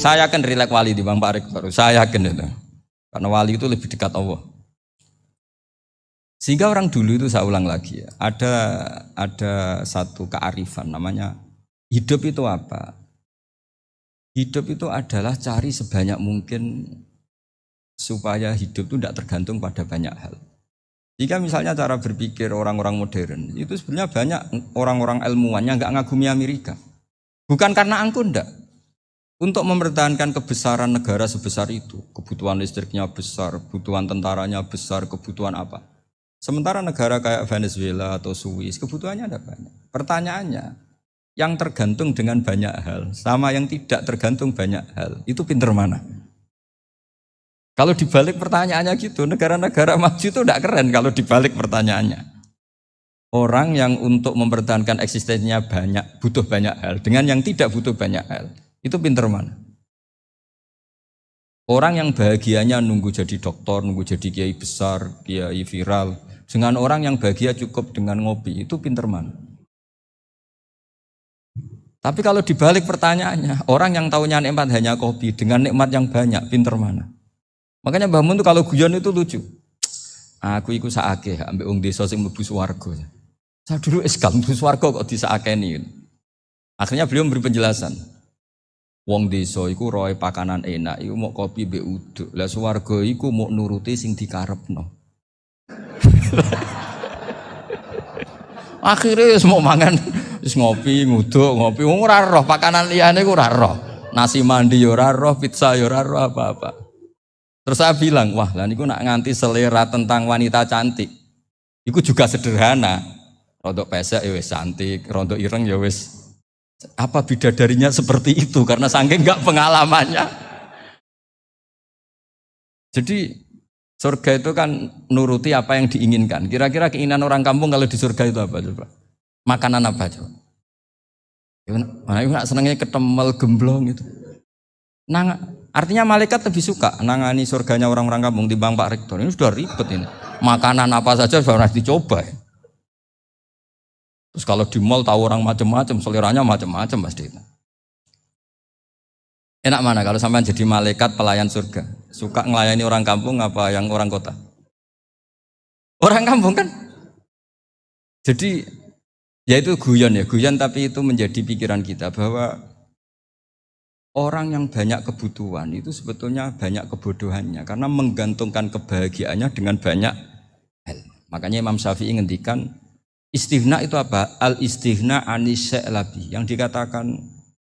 Saya yakin rilek wali di Bang Pak Rektor. Saya yakin itu. Karena wali itu lebih dekat Allah. Sehingga orang dulu itu saya ulang lagi ya, ada satu kearifan namanya hidup itu apa? Hidup itu adalah cari sebanyak mungkin supaya hidup itu tidak tergantung pada banyak hal. Jika misalnya cara berpikir orang-orang modern itu sebenarnya banyak orang-orang ilmuwan yang nggak ngagumi Amerika. Bukan karena angkuh ndak. Untuk mempertahankan kebesaran negara sebesar itu, kebutuhan listriknya besar, kebutuhan tentaranya besar, kebutuhan apa? Sementara negara kayak Venezuela atau Swiss, kebutuhannya ada banyak. Pertanyaannya, yang tergantung dengan banyak hal, sama yang tidak tergantung banyak hal, itu pinter mana? Kalau dibalik pertanyaannya gitu, negara-negara maju itu tidak keren kalau dibalik pertanyaannya. Orang yang untuk mempertahankan eksistensinya banyak, butuh banyak hal, dengan yang tidak butuh banyak hal, itu pinter mana? Orang yang bahagianya nunggu jadi dokter, nunggu jadi kiai besar, kiai viral, dengan orang yang bahagia cukup dengan ngopi, itu pinter mana? Tapi kalau dibalik pertanyaannya, orang yang tahunya nikmat hanya kopi, dengan nikmat yang banyak, pinter mana? Makanya Mbah Mun tuh kalau guyon itu lucu. Aku iku saake ambek wong desa sing mlebu swarga. Saya dulu eskal mlebu swarga kok disakeni. Akhirnya beliau memberi penjelasan. Wong desa iku roe pakanan enak, iku mau kopi mbek uduk. Lah swarga iku mau nuruti sing dikarepno. Akhirnya wis mau mangan, wis ngopi, nguduk, ngopi, wong ora roh pakanan liyane ku ora roh. Nasi mandi yo ora roh, pizza yo ora roh apa-apa. Terus saya bilang, wah lah niku nak nganti selera tentang wanita cantik. Iku juga sederhana. Rontok pesek ya wis cantik, rontok ireng ya wis. Apa bidadarinya seperti itu karena saking enggak pengalamannya. Jadi surga itu kan nuruti apa yang diinginkan. Kira-kira keinginan orang kampung kalau di surga itu apa coba? Makanan apa coba? Mana nak senengnya ketemel gemblong itu. Artinya malaikat lebih suka nangani surganya orang-orang kampung di Bang Pak Rektor. Ini sudah ribet ini. Makanan apa saja sudah dicoba. Ya. Terus kalau di mall tahu orang macam-macam, seleranya macam-macam pasti itu. Enak mana kalau sampai jadi malaikat pelayan surga? Suka ngelayani orang kampung apa yang orang kota? Orang kampung kan? Jadi ya itu guyon ya, guyon tapi itu menjadi pikiran kita bahwa orang yang banyak kebutuhan itu sebetulnya banyak kebodohannya karena menggantungkan kebahagiaannya dengan banyak hal. Makanya Imam Syafi'i ngendikan istighna itu apa? Al-istighna anis-sya'labi. Yang dikatakan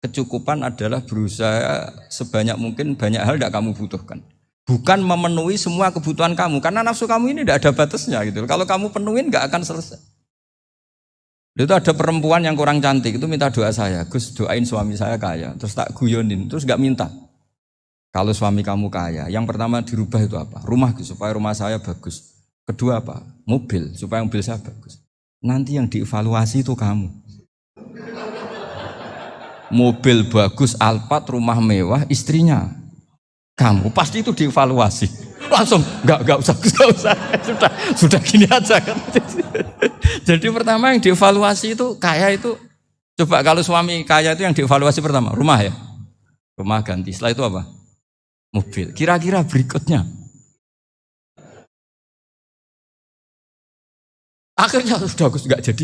kecukupan adalah berusaha sebanyak mungkin banyak hal tidak kamu butuhkan. Bukan memenuhi semua kebutuhan kamu karena nafsu kamu ini tidak ada batasnya gitu. Kalau kamu penuhin nggak akan selesai. Itu ada perempuan yang kurang cantik itu minta doa saya, Gus doain suami saya kaya. Terus tak guyonin, terus nggak minta. Kalau suami kamu kaya, yang pertama dirubah itu apa? Rumah supaya rumah saya bagus. Kedua apa? Mobil supaya mobil saya bagus. Nanti yang dievaluasi itu kamu. Mobil bagus, Alphard, rumah mewah, istrinya kamu. Pasti itu dievaluasi. Langsung enggak usah. Sudah gini aja kan. Jadi pertama yang dievaluasi itu kaya itu. Coba kalau suami kaya itu yang dievaluasi pertama rumah ya. Rumah ganti. Setelah itu apa? Mobil. Kira-kira berikutnya. Akhirnya sudah enggak jadi.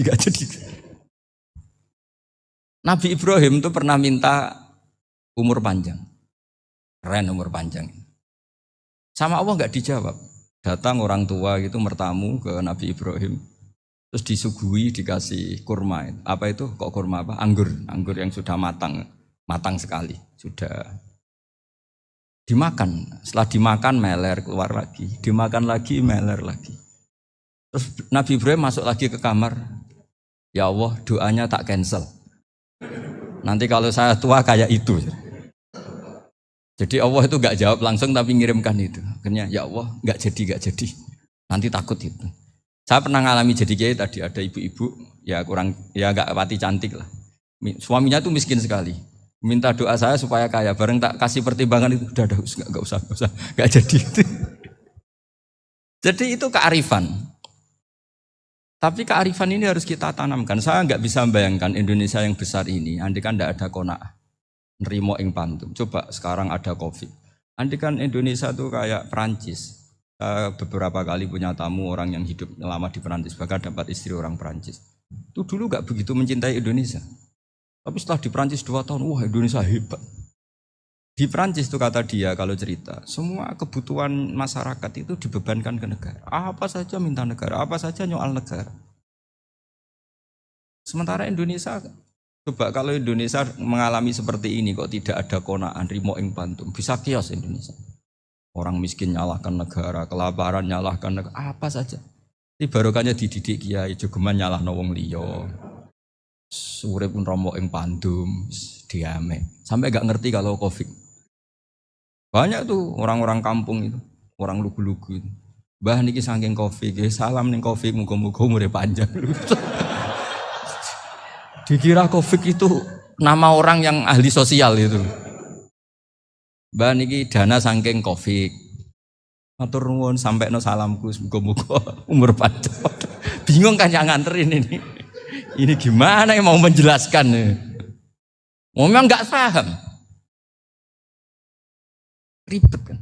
Nabi Ibrahim itu pernah minta umur panjang. Keren umur panjang. Sama Allah enggak dijawab. Datang orang tua gitu mertamu ke Nabi Ibrahim. Terus disuguhi dikasih kurma. Apa itu? Kok kurma apa? Anggur yang sudah matang sekali. Sudah dimakan. Setelah dimakan meler keluar lagi. Dimakan lagi meler lagi. Terus Nabi Ibrahim masuk lagi ke kamar. Ya Allah, doanya tak cancel. Nanti kalau saya tua kayak itu. Jadi Allah itu enggak jawab langsung tapi ngirimkan itu. Akhirnya ya Allah enggak jadi. Nanti takut itu. Saya pernah ngalami jadi kiai tadi ada ibu-ibu ya enggak pati cantik lah. Suaminya tuh miskin sekali. Minta doa saya supaya kaya. Bareng tak kasih pertimbangan itu udah enggak usah. Enggak jadi itu. Jadi itu kearifan. Tapi kearifan ini harus kita tanamkan. Saya enggak bisa membayangkan Indonesia yang besar ini andai kan enggak ada qanaah. nerimo ing pantum. Coba sekarang ada Covid. Andai kan Indonesia tuh kayak Perancis. Beberapa kali punya tamu orang yang hidup lama di Perancis, bahkan dapat istri orang Perancis. Itu dulu gak begitu mencintai Indonesia. Tapi setelah di Perancis 2 tahun, wah Indonesia hebat. Di Perancis itu kata dia kalau cerita, semua kebutuhan masyarakat itu dibebankan ke negara. Apa saja minta negara, apa saja nyoal negara. Sementara Indonesia, coba kalau Indonesia mengalami seperti ini kok tidak ada konaan, rimo ing pantum, bisa kios Indonesia. Orang miskin nyalahkan negara, kelaparan nyalahkan negara, apa saja. Ini barokahnya dididik kiai, jogeman nyalahno wong liya. Urip pun romo ing pandum, diame. Sampai gak ngerti kalau Covid. Banyak tuh orang-orang kampung itu, orang lugu-lugu itu. Mbah niki saking Covid, salam ning Covid, muga-muga umure panjang. Dikira Covid itu nama orang yang ahli sosial itu. Mbah niki dana saking Covid. Matur nuwun sampekno salamku muga-muga umur panjang. Bingung kan yang nganterin ini. Ini gimana yang mau menjelaskan? Memang enggak paham. Ribet kan.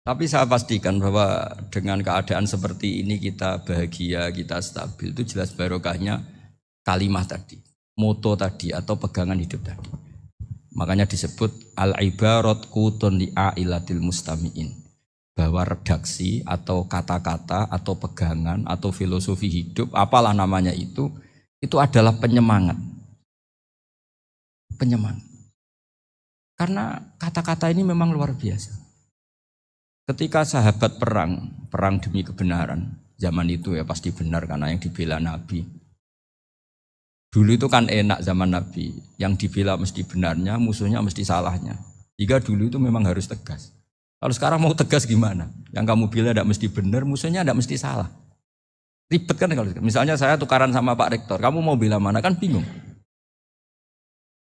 Tapi saya pastikan bahwa dengan keadaan seperti ini kita bahagia, kita stabil, itu jelas barokahnya kalimat tadi, moto tadi atau pegangan hidup tadi. Makanya disebut al-ibarat qutun li'ailatil mustami'in, bahwa redaksi atau kata-kata atau pegangan atau filosofi hidup, apalah namanya itu adalah penyemangat. Penyemangat. Karena kata-kata ini memang luar biasa. Ketika sahabat perang demi kebenaran, zaman itu ya pasti benar karena yang dibela Nabi. Dulu itu kan enak zaman Nabi, yang dibela mesti benarnya, musuhnya mesti salahnya. Jika dulu itu memang harus tegas. Kalau sekarang mau tegas gimana? Yang kamu bela tidak mesti benar, musuhnya tidak mesti salah. Ribet kan kalau misalnya saya tukaran sama Pak Rektor, kamu mau bela mana kan bingung.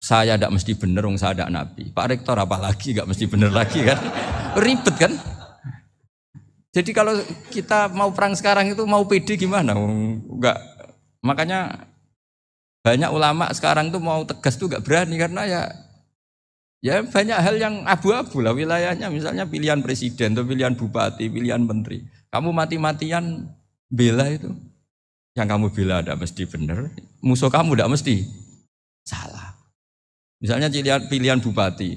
Saya tidak mesti benar, saya tidak Nabi. Pak Rektor apalagi tidak mesti benar lagi kan? Ribet kan? Jadi kalau kita mau perang sekarang itu mau pede gimana? Enggak. Makanya banyak ulama sekarang tuh mau tegas tuh enggak berani karena ya banyak hal yang abu-abu lah wilayahnya. Misalnya pilihan presiden atau pilihan bupati, pilihan menteri. Kamu mati-matian bela itu. Yang kamu bela tidak mesti benar, musuh kamu tidak mesti salah. Misalnya pilihan bupati,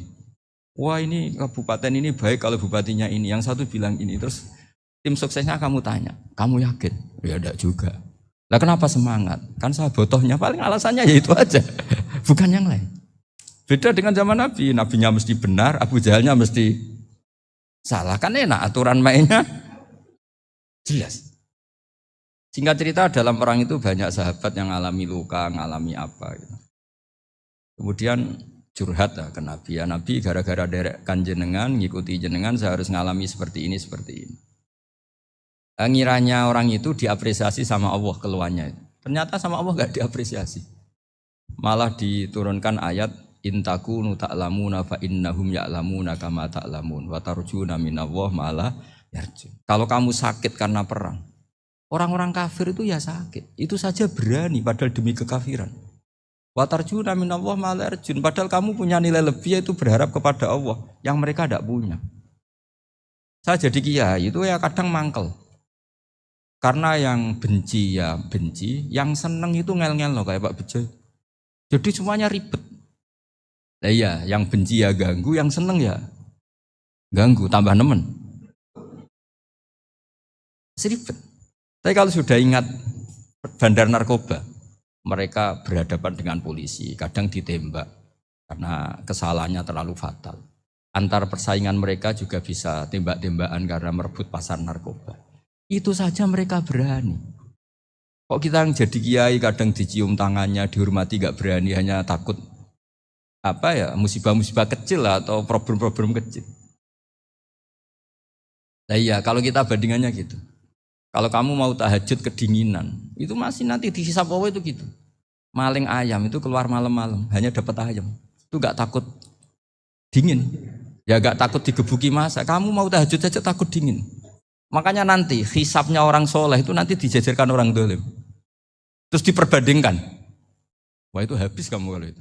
wah ini kabupaten ini baik kalau bupatinya ini, yang satu bilang ini, terus tim suksesnya kamu tanya, kamu yakin? Ya enggak juga. Lah kenapa semangat? Kan saya botohnya paling alasannya ya itu aja, bukan yang lain. Beda dengan zaman Nabi, Nabinya mesti benar, Abu Jahalnya mesti salah, kan enak aturan mainnya jelas. Singkat cerita dalam perang itu banyak sahabat yang alami luka, ngalami apa gitu. Kemudian curhat ke Nabi, ya Nabi gara-gara derekkan jenengan, ngikuti jenengan saya harus ngalami seperti ini, seperti ini. Ngiranya orang itu diapresiasi sama Allah keluarnya. Ternyata sama Allah gak diapresiasi. Malah diturunkan ayat intakunu ta'lamuna fa innahum ya'lamuna kama ta'lamun wa tarjuna minallah ma'ala yarjun. Kalau kamu sakit karena perang, orang-orang kafir itu ya sakit. Itu saja berani padahal demi kekafiran. Wa tarjuna minallah ma'ala yarjun. Padahal kamu punya nilai lebih yaitu berharap kepada Allah yang mereka tidak punya. Saya jadi kiai itu ya kadang mangkel. Karena yang benci ya benci, yang seneng itu ngel-ngel loh kayak Pak Bejo. Jadi semuanya ribet. Nah iya, yang benci ya ganggu, yang seneng ya ganggu, tambah nemen. Seribet. Tapi kalau sudah ingat bandar narkoba, mereka berhadapan dengan polisi, kadang ditembak karena kesalahannya terlalu fatal. Antar persaingan mereka juga bisa tembak-tembakan karena merebut pasar narkoba. Itu saja mereka berani. Kok kita yang jadi kiai kadang dicium tangannya, dihormati gak berani, hanya takut apa ya musibah-musibah kecil lah, atau problem-problem kecil. Nah iya kalau kita bandingannya gitu. Kalau kamu mau tahajud kedinginan, itu masih nanti dihisab Allah itu gitu. Maling ayam itu keluar malam-malam, hanya dapat ayam. Itu gak takut dingin. Ya gak takut digebuki masa. Kamu mau tahajud saja takut dingin. Makanya nanti hisabnya orang soleh itu nanti dijajarkan orang dolim. Terus diperbandingkan. Wah itu habis kamu kalau itu.